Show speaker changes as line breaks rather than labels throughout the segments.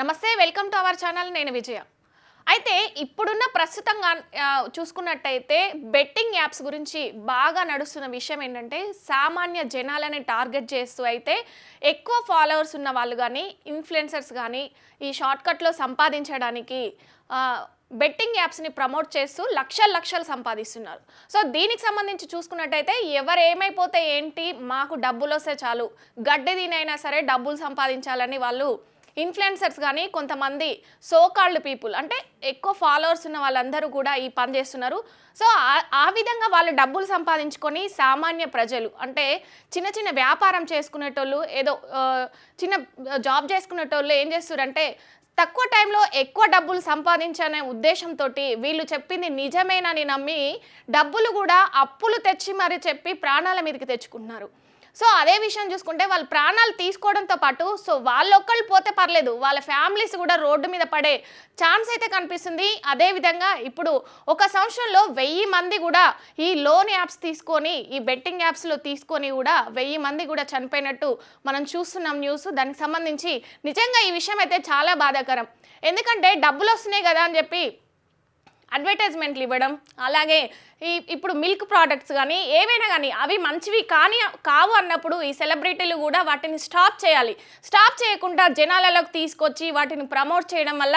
నమస్తే, welcome to our channel. నేను విజయ. అయితే ఇప్పుడున్న ప్రస్తుతంగా చూసుకున్నట్టయితే బెట్టింగ్ యాప్స్ గురించి బాగా నడుస్తున్న విషయం ఏంటంటే, సామాన్య జనాలని టార్గెట్ చేస్తూ అయితే ఎక్కువ ఫాలోవర్స్ ఉన్న వాళ్ళు కానీ, ఇన్ఫ్లుయెన్సర్స్ కానీ ఈ షార్ట్కట్లో సంపాదించడానికి బెట్టింగ్ యాప్స్ని ప్రమోట్ చేస్తూ లక్షలు సంపాదిస్తున్నారు. సో దీనికి సంబంధించి చూసుకున్నట్టయితే ఎవరు ఏమైపోతే ఏంటి, మాకు డబ్బులు వస్తే చాలు, గడ్డి దీనైనా సరే డబ్బులు సంపాదించాలని వాళ్ళు ఇన్ఫ్లుయెన్సర్స్ కానీ కొంతమంది సోకాల్డ్ పీపుల్ అంటే ఎక్కువ ఫాలోవర్స్ ఉన్న వాళ్ళందరూ కూడా ఈ పని చేస్తున్నారు. సో ఆ విధంగా వాళ్ళు డబ్బులు సంపాదించుకొని సామాన్య ప్రజలు అంటే చిన్న చిన్న వ్యాపారం చేసుకునేటోళ్ళు, ఏదో చిన్న జాబ్ చేసుకునేటోళ్ళు ఏం చేస్తారంటే తక్కువ టైంలో ఎక్కువ డబ్బులు సంపాదించనే ఉద్దేశంతో వీళ్ళు చెప్పింది నిజమేనని నమ్మి డబ్బులు కూడా అప్పులు తెచ్చి మరి చెప్పి ప్రాణాల మీదకి తెచ్చుకుంటున్నారు. సో అదే విషయం చూసుకుంటే వాళ్ళు ప్రాణాలు తీసుకోవడంతో పాటు సో వాళ్ళొక్కళ్ళు పోతే పర్లేదు, వాళ్ళ ఫ్యామిలీస్ కూడా రోడ్డు మీద పడే ఛాన్స్ అయితే కనిపిస్తుంది. అదేవిధంగా ఇప్పుడు ఒక సంవత్సరంలో 1000 మంది కూడా ఈ లోన్ యాప్స్ తీసుకొని, ఈ బెట్టింగ్ యాప్స్లో తీసుకొని కూడా 1000 మంది కూడా చనిపోయినట్టు మనం చూస్తున్నాం న్యూస్. దానికి సంబంధించి నిజంగా ఈ విషయం అయితే చాలా బాధాకరం. ఎందుకంటే డబ్బులు వస్తున్నాయి కదా అని చెప్పి అడ్వర్టైజ్మెంట్లు ఇవ్వడం, అలాగే ఇప్పుడు మిల్క్ ప్రోడక్ట్స్ కానీ ఏవైనా కానీ అవి మంచివి కావు అన్నప్పుడు ఈ సెలబ్రిటీలు కూడా వాటిని స్టాప్ చేయాలి. స్టాప్ చేయకుండా జనాలలోకి తీసుకొచ్చి వాటిని ప్రమోట్ చేయడం వల్ల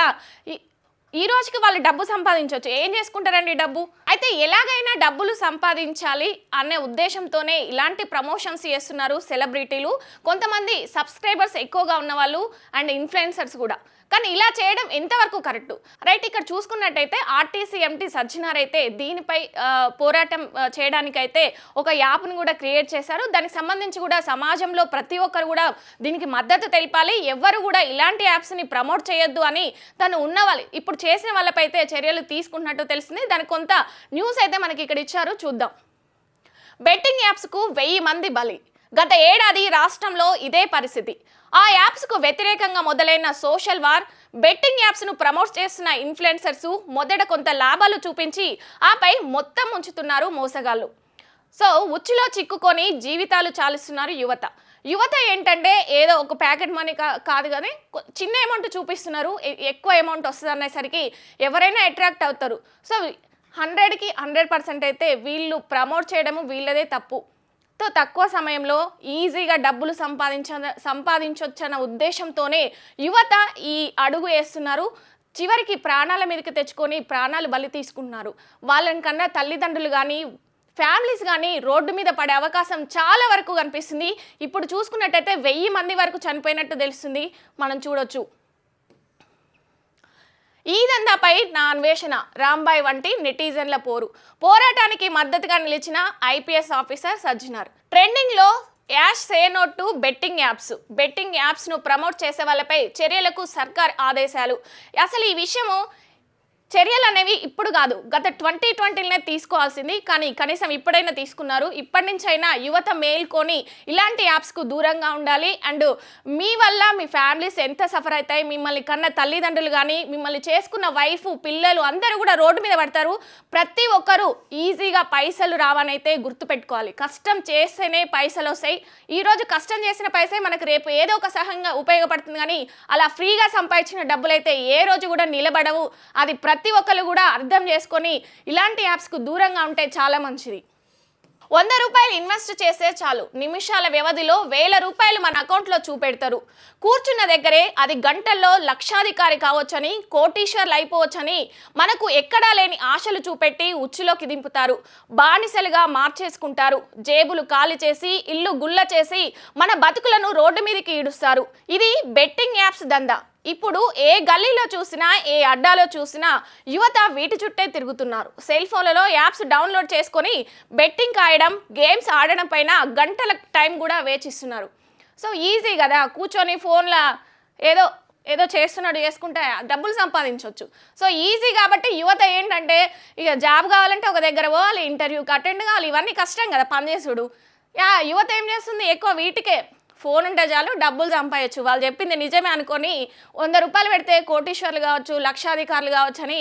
ఈ రోజుకి వాళ్ళు డబ్బు సంపాదించవచ్చు. ఏం చేసుకుంటారండి డబ్బు? అయితే ఎలాగైనా డబ్బులు సంపాదించాలి అనే ఉద్దేశంతోనే ఇలాంటి ప్రమోషన్స్ చేస్తున్నారు సెలబ్రిటీలు, కొంతమంది సబ్స్క్రైబర్స్ ఎక్కువగా ఉన్న వాళ్ళు అండ్ ఇన్ఫ్లుయెన్సర్స్ కూడా. కానీ ఇలా చేయడం ఎంతవరకు కరెక్టు? రైట్, ఇక్కడ చూసుకున్నట్టయితే ఆర్టీసీ ఎంటీ సజ్జనార్ అయితే దీనిపై పోరాటం చేయడానికైతే ఒక యాప్ను కూడా క్రియేట్ చేశారు. దానికి సంబంధించి కూడా సమాజంలో ప్రతి ఒక్కరు కూడా దీనికి మద్దతు తెలిపాలి, ఎవరు కూడా ఇలాంటి యాప్స్ని ప్రమోట్ చేయొద్దు అని తను ఉన్నవాళ్ళు ఇప్పుడు చేసిన వాళ్ళపై అయితే చర్యలు తీసుకున్నట్టు తెలిసింది. దానికి కొంత న్యూస్ అయితే మనకి ఇక్కడ ఇచ్చారు, చూద్దాం. బెట్టింగ్ యాప్స్కు 1000 మంది బలి. గత ఏడాది రాష్ట్రంలో ఇదే పరిస్థితి. ఆ యాప్స్కు వ్యతిరేకంగా మొదలైన సోషల్ వార్, బెట్టింగ్ యాప్స్ను ప్రమోట్ చేస్తున్న ఇన్ఫ్లుయెన్సర్స్ మొదట కొంత లాభాలు చూపించి ఆపై మొత్తం ఉంచుతున్నారు మోసగాళ్ళు. సో ఉచ్చులో చిక్కుకొని జీవితాలు చాలిస్తున్నారు యువత ఏంటంటే ఏదో ఒక ప్యాకెట్ మనీ కాదు కానీ చిన్న అమౌంట్ చూపిస్తున్నారు, ఎక్కువ అమౌంట్ వస్తుంది అనేసరికి ఎవరైనా అట్రాక్ట్ అవుతారు. సో 100కి 100% అయితే వీళ్ళు ప్రమోట్ చేయడము వీళ్ళదే తప్పు. తో తక్కువ సమయంలో ఈజీగా డబ్బులు సంపాదించొచ్చన్న ఉద్దేశంతోనే యువత ఈ అడుగు వేస్తున్నారు. చివరికి ప్రాణాల మీదకి తెచ్చుకొని ప్రాణాలు బలి తీసుకుంటున్నారు. వాళ్ళని కన్నా తల్లిదండ్రులు కానీ ఫ్యామిలీస్ కానీ రోడ్డు మీద పడే అవకాశం చాలా వరకు కనిపిస్తుంది. ఇప్పుడు చూసుకున్నట్టయితే 1000 మంది వరకు చనిపోయినట్టు తెలుస్తుంది, మనం చూడొచ్చు. ఈ దందాపై నా అన్వేషణ, రాంబాయ్ వంటి నెటిజన్ల పోరాటానికి మద్దతుగా నిలిచిన ఐపీఎస్ ఆఫీసర్ సజ్జనార్. ట్రెండింగ్లో hash say no to betting యాప్స్ను ప్రమోట్ చేసే వాళ్ళపై చర్యలకు సర్కార్ ఆదేశాలు. అసలు ఈ విషయము చర్యలు అనేవి ఇప్పుడు కాదు, గత 2020లోనే తీసుకోవాల్సింది, కానీ కనీసం ఇప్పుడైనా తీసుకున్నారు. ఇప్పటి నుంచి అయినా యువత మేల్కొని ఇలాంటి యాప్స్కు దూరంగా ఉండాలి. అండ్ మీ వల్ల మీ ఫ్యామిలీస్ ఎంత సఫర్ అవుతాయి, మిమ్మల్ని కన్న తల్లిదండ్రులు కానీ మిమ్మల్ని చేసుకున్న వైఫ్ పిల్లలు అందరూ కూడా రోడ్డు మీద పడతారు. ప్రతి ఒక్కరూ ఈజీగా పైసలు రావనైతే గుర్తుపెట్టుకోవాలి. కష్టం చేస్తేనే పైసలు వస్తాయి. ఈరోజు కష్టం చేసిన పైసే మనకు రేపు ఏదో ఒక సహంగా ఉపయోగపడుతుంది, కానీ అలా ఫ్రీగా సంపాదించిన డబ్బులైతే ఏ రోజు కూడా నిలబడవు. అది ప్రతి ఒక్కరు కూడా అర్థం చేసుకొని ఇలాంటి యాప్స్కు దూరంగా ఉంటే చాలా మంచిది. 100 రూపాయలు ఇన్వెస్ట్ చేస్తే చాలు, నిమిషాల వ్యవధిలో 1000 రూపాయలు మన అకౌంట్లో చూపెడతారు. కూర్చున్న దగ్గరే అది గంటల్లో లక్షాధికారి కావచ్చని, కోటీశ్వర్లు అయిపోవచ్చని మనకు ఎక్కడా లేని ఆశలు చూపెట్టి ఉచ్చులోకి దింపుతారు. బానిసలుగా మార్చేసుకుంటారు. జేబులు ఖాళీ చేసి ఇల్లు గుల్ల చేసి మన బతుకులను రోడ్డు మీదకి ఈడుస్తారు. ఇది బెట్టింగ్ యాప్స్ దందా. ఇప్పుడు ఏ గల్లీలో చూసినా, ఏ అడ్డాలో చూసినా యువత వీటి చుట్టే తిరుగుతున్నారు. సెల్ ఫోన్లలో యాప్స్ డౌన్లోడ్ చేసుకొని బెట్టింగ్ కాయడం, గేమ్స్ ఆడడం పైన గంటల టైం కూడా వేచిస్తున్నారు. సో ఈజీ కదా, కూర్చొని ఫోన్లో ఏదో చేసుకుంటే డబ్బులు సంపాదించవచ్చు. సో ఈజీ కాబట్టి యువత ఏంటంటే ఇక జాబ్ కావాలంటే ఒక దగ్గర పోవాలి, ఇంటర్వ్యూకి అటెండ్ కావాలి, ఇవన్నీ కష్టం కదా పనిచేసుడు. యువత ఏం చేస్తుంది, ఎక్కువ వీటికే ఫోన్ ఉంటే చాలు డబ్బులు సంపాదించు, వాళ్ళు చెప్పింది నిజమే అనుకొని 100 రూపాయలు పెడితే కోటీశ్వర్లు కావచ్చు, లక్షాధికారులు కావచ్చు అని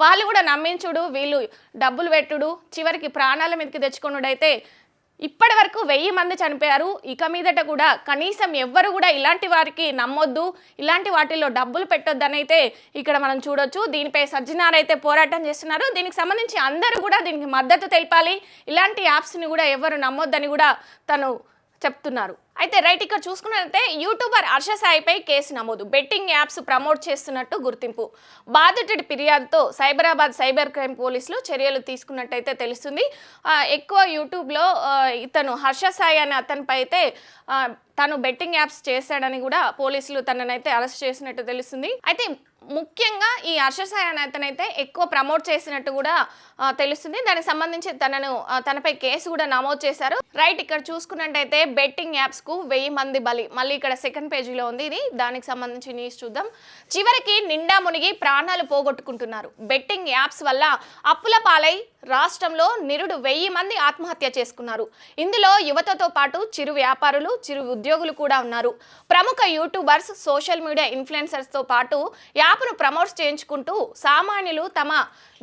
వాళ్ళు కూడా నమ్మించుడు, వీళ్ళు డబ్బులు పెట్టుడు, చివరికి ప్రాణాల మీదకి తెచ్చుకున్నాడైతే ఇప్పటి వరకు 1000 మంది చనిపోయారు. ఇక మీదట కూడా కనీసం ఎవ్వరు కూడా ఇలాంటి వారికి నమ్మొద్దు, ఇలాంటి వాటిల్లో డబ్బులు పెట్టొద్దనైతే ఇక్కడ మనం చూడొచ్చు. దీనిపై సజ్జనార్ అయితే పోరాటం చేస్తున్నారు. దీనికి సంబంధించి అందరూ కూడా దీనికి మద్దతు తెలపాలి. ఇలాంటి యాప్స్ని కూడా ఎవరు నమ్మొద్దని కూడా తను చెప్తున్నారు. అయితే రైట్, ఇక్కడ చూసుకున్నట్లయితే యూట్యూబర్ హర్ష సాయిపై కేసు నమోదు. బెట్టింగ్ యాప్స్ ప్రమోట్ చేస్తున్నట్టు గుర్తింపు. బాధితుడి ఫిర్యాదుతో సైబరాబాద్ సైబర్ క్రైమ్ పోలీసులు చర్యలు తీసుకున్నట్టయితే తెలుస్తుంది. ఎక్కువ యూట్యూబ్లో ఇతను హర్ష సాయి అనే అతనిపై అయితే తను బెట్టింగ్ యాప్స్ చేశాడని కూడా పోలీసులు తననైతే అరెస్ట్ చేసినట్టు తెలుస్తుంది. అయితే ముఖ్యంగా ఈ హర్ష సాయి అనే అతనైతే ఎక్కువ ప్రమోట్ చేసినట్టు కూడా తెలుస్తుంది. దానికి సంబంధించి తనపై కేసు కూడా నమోదు చేశారు. రైట్, ఇక్కడ చూసుకున్నట్టయితే బెట్టింగ్ యాప్స్ కు 1000 మంది బలి. మళ్ళీ ఇక్కడ సెకండ్ పేజీలో ఉంది ఇది. దానికి సంబంధించి న్యూస్ చూద్దాం. చివరికి నిండా మునిగి ప్రాణాలు పోగొట్టుకుంటున్నారు. బెట్టింగ్ యాప్స్ వల్ల అప్పుల పాలై రాష్ట్రంలో నిరుడు 1000 మంది ఆత్మహత్య చేసుకున్నారు. ఇందులో యువతతో పాటు చిరు వ్యాపారులు, చిరు ఉద్యోగులు కూడా ఉన్నారు. ప్రముఖ యూట్యూబర్స్, సోషల్ మీడియా ఇన్ఫ్లుయెన్సర్స్తో పాటు యాప్ను ప్రమోట్ చేయించుకుంటూ సామాన్యులు తమ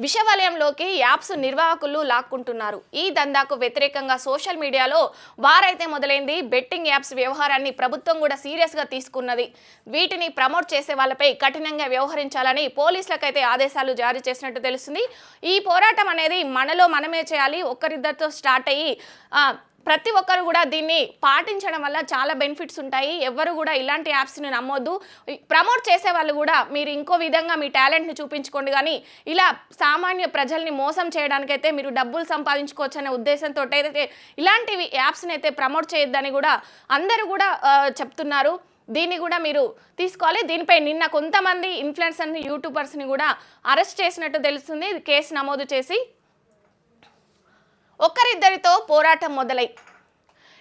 విషవలయంలోకి యాప్స్ నిర్వాహకులు లాక్కుంటున్నారు. ఈ దందాకు వ్యతిరేకంగా సోషల్ మీడియాలో వారైతే మొదలైంది. బెట్టింగ్ యాప్స్ వ్యవహారాన్ని ప్రభుత్వం కూడా సీరియస్గా తీసుకున్నది. వీటిని ప్రమోట్ చేసే వాళ్ళపై కఠినంగా వ్యవహరించాలని పోలీసులకైతే ఆదేశాలు జారీ చేసినట్టు తెలుస్తుంది. ఈ పోరాటం అనేది మనలో మనమే చేయాలి. ఒక్కరిద్దరితో స్టార్ట్ అయ్యి ప్రతి ఒక్కరు కూడా దీన్ని పాటించడం వల్ల చాలా బెనిఫిట్స్ ఉంటాయి. ఎవరు కూడా ఇలాంటి యాప్స్ని నమ్మొద్దు. ప్రమోట్ చేసే వాళ్ళు కూడా మీరు ఇంకో విధంగా మీ టాలెంట్ని చూపించుకోండి, కానీ ఇలా సామాన్య ప్రజల్ని మోసం చేయడానికైతే మీరు డబ్బులు సంపాదించుకోవచ్చు అనే ఉద్దేశంతో అయితే ఇలాంటి యాప్స్ని అయితే ప్రమోట్ చేయొద్దని కూడా అందరూ కూడా చెప్తున్నారు. దీన్ని కూడా మీరు తీసుకోవాలి. దీనిపై నిన్న కొంతమంది ఇన్ఫ్లుయెన్సర్ని, యూట్యూబర్స్ని కూడా అరెస్ట్ చేసినట్టు తెలుస్తుంది. కేసు నమోదు చేసి ఒక్కరిద్దరితో పోరాటం మొదలై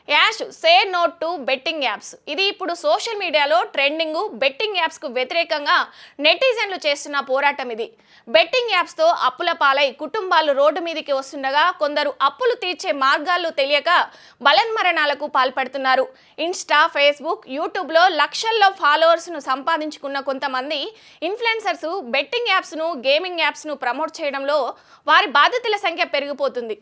hash say no to betting apps. ఇది ఇప్పుడు సోషల్ మీడియాలో ట్రెండింగ్. బెట్టింగ్ యాప్స్కు వ్యతిరేకంగా నెటిజన్లు చేస్తున్న పోరాటం ఇది. బెట్టింగ్ యాప్స్తో అప్పుల పాలై కుటుంబాలు రోడ్డు మీదకి వస్తుండగా కొందరు అప్పులు తీర్చే మార్గాలు తెలియక బలన్మరణాలకు పాల్పడుతున్నారు. ఇన్స్టా, ఫేస్బుక్, యూట్యూబ్లో లక్షల్లో ఫాలోవర్స్ను సంపాదించుకున్న కొంతమంది ఇన్ఫ్లుయెన్సర్స్ బెట్టింగ్ యాప్స్ను, గేమింగ్ యాప్స్ను ప్రమోట్ చేయడంలో వారి బాధితుల సంఖ్య పెరిగిపోతుంది.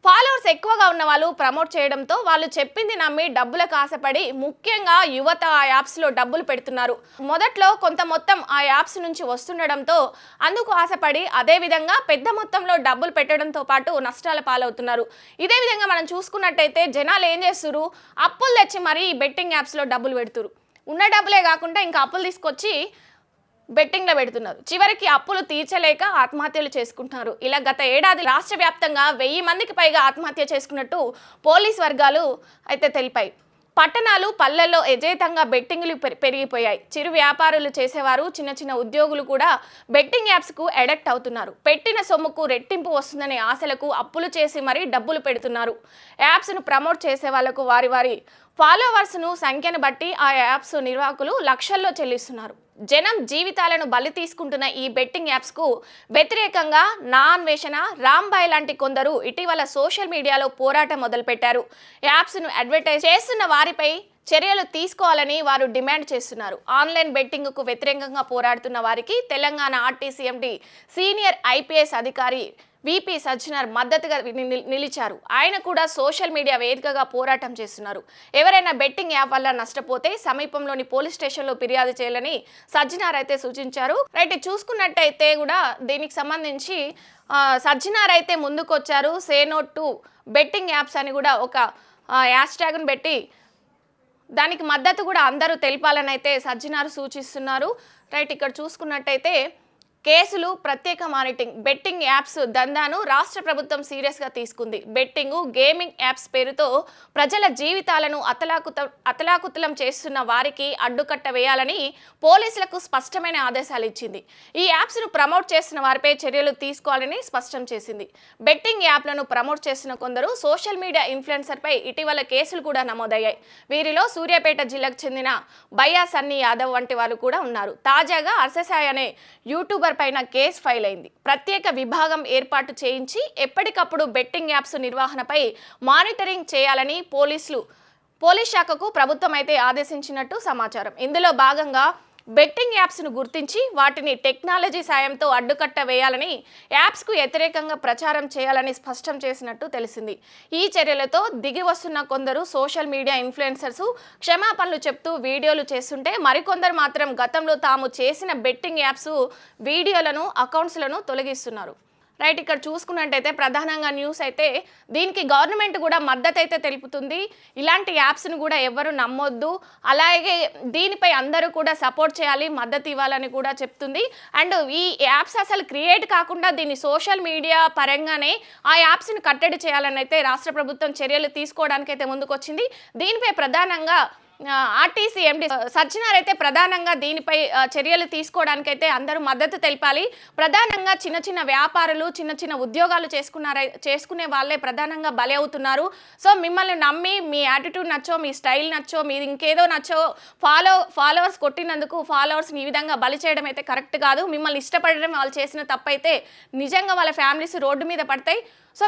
ఫాలోవర్స్ ఎక్కువగా ఉన్న వాళ్ళు ప్రమోట్ చేయడంతో వాళ్ళు చెప్పింది నమ్మి డబ్బులకు ఆశపడి ముఖ్యంగా యువత ఆ యాప్స్లో డబ్బులు పెడుతున్నారు. మొదట్లో కొంత మొత్తం ఆ యాప్స్ నుంచి వస్తుండడంతో అందుకు ఆశపడి అదేవిధంగా పెద్ద మొత్తంలో డబ్బులు పెట్టడంతో పాటు నష్టాల పాలవుతున్నారు. ఇదే విధంగా మనం చూసుకున్నట్టయితే జనాలు ఏం చేస్తున్నారు, అప్పులు తెచ్చి మరీ ఈ బెట్టింగ్ యాప్స్లో డబ్బులు పెడుతురు. ఉన్న డబ్బులే కాకుండా ఇంకా అప్పులు తీసుకొచ్చి బెట్టింగ్లో పెడుతున్నారు. చివరికి అప్పులు తీర్చలేక ఆత్మహత్యలు చేసుకుంటున్నారు. ఇలా గత ఏడాది రాష్ట్ర వ్యాప్తంగా 1000 మందికి పైగా ఆత్మహత్య చేసుకున్నట్టు పోలీస్ వర్గాలు అయితే తెలిపాయి. పట్టణాలు, పల్లెల్లో యథేతంగా బెట్టింగ్లు పెరిగిపోయాయి. చిరు వ్యాపారులు చేసేవారు, చిన్న చిన్న ఉద్యోగులు కూడా బెట్టింగ్ యాప్స్కు అడిక్ట్ అవుతున్నారు. పెట్టిన సొమ్ముకు రెట్టింపు వస్తుందనే ఆశలకు అప్పులు చేసి మరీ డబ్బులు పెడుతున్నారు. యాప్స్ను ప్రమోట్ చేసే వాళ్లకు వారి వారి ఫాలోవర్స్ను సంఖ్యను బట్టి ఆ యాప్స్ నిర్వాహకులు లక్షల్లో చెల్లిస్తున్నారు. జనం జీవితాలను బలి తీసుకుంటున్న ఈ బెట్టింగ్ యాప్స్కు వ్యతిరేకంగా నా అన్వేషణ, రాంబాయ్ లాంటి కొందరు ఇటీవల సోషల్ మీడియాలో పోరాటం మొదలుపెట్టారు. యాప్స్ను అడ్వర్టైజ్ చేస్తున్న వారిపై చర్యలు తీసుకోవాలని వారు డిమాండ్ చేస్తున్నారు. ఆన్లైన్ బెట్టింగ్కు వ్యతిరేకంగా పోరాడుతున్న వారికి Telangana RTC MD senior IPS అధికారి విపి సజ్జనార్ మద్దతుగా నిలిచారు. ఆయన కూడా సోషల్ మీడియా వేదికగా పోరాటం చేస్తున్నారు. ఎవరైనా బెట్టింగ్ యాప్ వల్ల నష్టపోతే సమీపంలోని పోలీస్ స్టేషన్లో ఫిర్యాదు చేయాలని సజ్జనార్ అయితే సూచించారు. రైట్, చూసుకున్నట్టయితే కూడా దీనికి సంబంధించి సజ్జనార్ అయితే ముందుకొచ్చారు. సే నోట్ టు బెట్టింగ్ యాప్స్ అని కూడా ఒక హ్యాష్ ట్యాగ్ను పెట్టి దానికి మద్దతు కూడా అందరూ తెలపాలని అయితే సజ్జనార్ సూచిస్తున్నారు. రైట్, ఇక్కడ చూసుకున్నట్టయితే కేసులు, ప్రత్యేక మానిటరింగ్. బెట్టింగ్ యాప్స్ దందాను రాష్ట్ర ప్రభుత్వం సీరియస్గా తీసుకుంది. బెట్టింగ్, గేమింగ్ యాప్స్ పేరుతో ప్రజల జీవితాలను అతలాకుతలం చేస్తున్న వారికి అడ్డుకట్ట వేయాలని పోలీసులకు స్పష్టమైన ఆదేశాలు ఇచ్చింది. ఈ యాప్స్ను ప్రమోట్ చేస్తున్న వారిపై చర్యలు తీసుకోవాలని స్పష్టం చేసింది. బెట్టింగ్ యాప్లను ప్రమోట్ చేస్తున్న కొందరు సోషల్ మీడియా ఇన్ఫ్లుయెన్సర్పై ఇటీవల కేసులు కూడా నమోదయ్యాయి. వీరిలో సూర్యాపేట జిల్లాకు చెందిన బయ్యా సన్నీ యాదవ్ వంటి వారు కూడా ఉన్నారు. తాజాగా హర్షసాయి అనే యూట్యూబర్ పైన కేసు ఫైల్ అయింది. ప్రత్యేక విభాగం ఏర్పాటు చేయించి ఎప్పటికప్పుడు బెట్టింగ్ యాప్స్ నిర్వహణపై మానిటరింగ్ చేయాలని పోలీస్ శాఖకు ప్రభుత్వం అయితే ఆదేశించినట్టు సమాచారం. ఇందులో భాగంగా బెట్టింగ్ యాప్స్ను గుర్తించి వాటిని టెక్నాలజీ సాయంతో అడ్డుకట్ట వేయాలని యాప్స్కు వ్యతిరేకంగా ప్రచారం చేయాలని స్పష్టం చేసినట్టు తెలిసింది. ఈ చర్యలతో దిగి వస్తున్న కొందరు సోషల్ మీడియా ఇన్ఫ్లుయెన్సర్స్ క్షమాపణలు చెప్తూ వీడియోలు చేస్తుంటే మరికొందరు మాత్రం గతంలో తాము చేసిన బెట్టింగ్ యాప్స్ వీడియోలను అకౌంట్స్లను తొలగిస్తున్నారు. రైట్, ఇక్కడ చూసుకున్నట్టయితే ప్రధానంగా న్యూస్ అయితే దీనికి గవర్నమెంట్ కూడా మద్దతు అయితే తెలుపుతుంది. ఇలాంటి యాప్స్ను కూడా ఎవరు నమ్మొద్దు, అలాగే దీనిపై అందరూ కూడా సపోర్ట్ చేయాలి, మద్దతు ఇవ్వాలని కూడా చెప్తుంది. అండ్ ఈ యాప్స్ అసలు క్రియేట్ కాకుండా దీన్ని సోషల్ మీడియా పరంగానే ఆ యాప్స్ని కట్టడి చేయాలని అయితే రాష్ట్ర ప్రభుత్వం చర్యలు తీసుకోవడానికైతే ముందుకొచ్చింది. దీనిపై ప్రధానంగా ఆర్టీసీ ఎండి సజ్జనార్ అయితే ప్రధానంగా దీనిపై చర్యలు తీసుకోవడానికైతే అందరూ మద్దతు తెలిపాలి. ప్రధానంగా చిన్న చిన్న వ్యాపారులు, చిన్న చిన్న ఉద్యోగాలు చేసుకునే వాళ్ళే ప్రధానంగా బలి అవుతున్నారు. సో మిమ్మల్ని నమ్మి మీ యాటిట్యూడ్ నచ్చో, మీ స్టైల్ నచ్చో, మీరు ఇంకేదో నచ్చో ఫాలోవర్స్ కొట్టినందుకు ఫాలోవర్స్ని ఈ విధంగా బలి చేయడం అయితే కరెక్ట్ కాదు. మిమ్మల్ని ఇష్టపడడం వాళ్ళు చేసిన తప్పైతే నిజంగా వాళ్ళ ఫ్యామిలీస్ రోడ్డు మీద పడతాయి. సో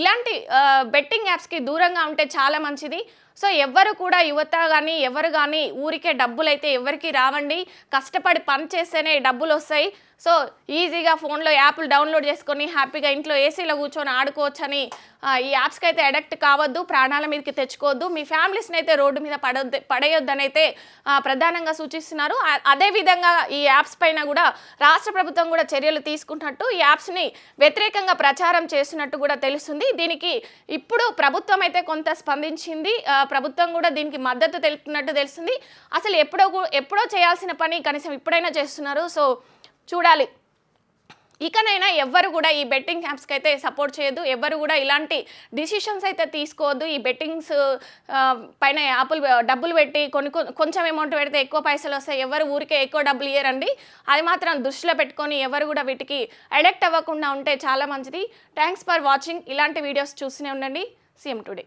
ఇలాంటి బెట్టింగ్ యాప్స్కి దూరంగా ఉంటే చాలా మంచిది. సో ఎవ్వరు కూడా యువత కానీ ఎవరు కానీ ఊరికే డబ్బులు అయితే ఎవరికి రావండి. కష్టపడి పని చేస్తేనే డబ్బులు వస్తాయి. సో ఈజీగా ఫోన్లో యాప్లు డౌన్లోడ్ చేసుకొని హ్యాపీగా ఇంట్లో ఏసీలో కూర్చొని ఆడుకోవచ్చని ఈ యాప్స్కి అయితే అడక్ట్ కావద్దు, ప్రాణాల మీదకి తెచ్చుకోవద్దు, మీ ఫ్యామిలీస్ని అయితే రోడ్డు మీద పడేయొద్దని అయితే ప్రధానంగా సూచిస్తున్నారు. అదేవిధంగా ఈ యాప్స్ పైన కూడా రాష్ట్ర ప్రభుత్వం కూడా చర్యలు తీసుకుంటున్నట్టు, ఈ యాప్స్ని వ్యతిరేకంగా ప్రచారం చేస్తున్నట్టు కూడా తెలుస్తుంది. దీనికి ఇప్పుడు ప్రభుత్వం అయితే కొంత స్పందించింది. ప్రభుత్వం కూడా దీనికి మద్దతు తెలుపుతున్నట్టు తెలుస్తుంది. అసలు ఎప్పుడో చేయాల్సిన పని కనీసం ఇప్పుడైనా చేస్తున్నారు. సో చూడాలి. ఇకనైనా ఎవ్వరు కూడా ఈ బెట్టింగ్ యాప్స్కి అయితే సపోర్ట్ చేయొద్దు, ఎవ్వరు కూడా ఇలాంటి డిసిషన్స్ అయితే తీసుకోవద్దు. ఈ బెట్టింగ్స్ పైన యాప్లు డబ్బులు పెట్టి కొంచెం అమౌంట్ పెడితే ఎక్కువ పైసలు వస్తాయి, ఎవరు ఊరికే ఎక్కువ డబ్బులు ఇయ్యరండి. అది మాత్రం దృష్టిలో పెట్టుకొని ఎవరు కూడా వీటికి అడిక్ట్ అవ్వకుండా ఉంటే చాలా మంచిది. Thanks for watching. ఇలాంటి వీడియోస్ చూస్తూనే ఉండండి. CM today.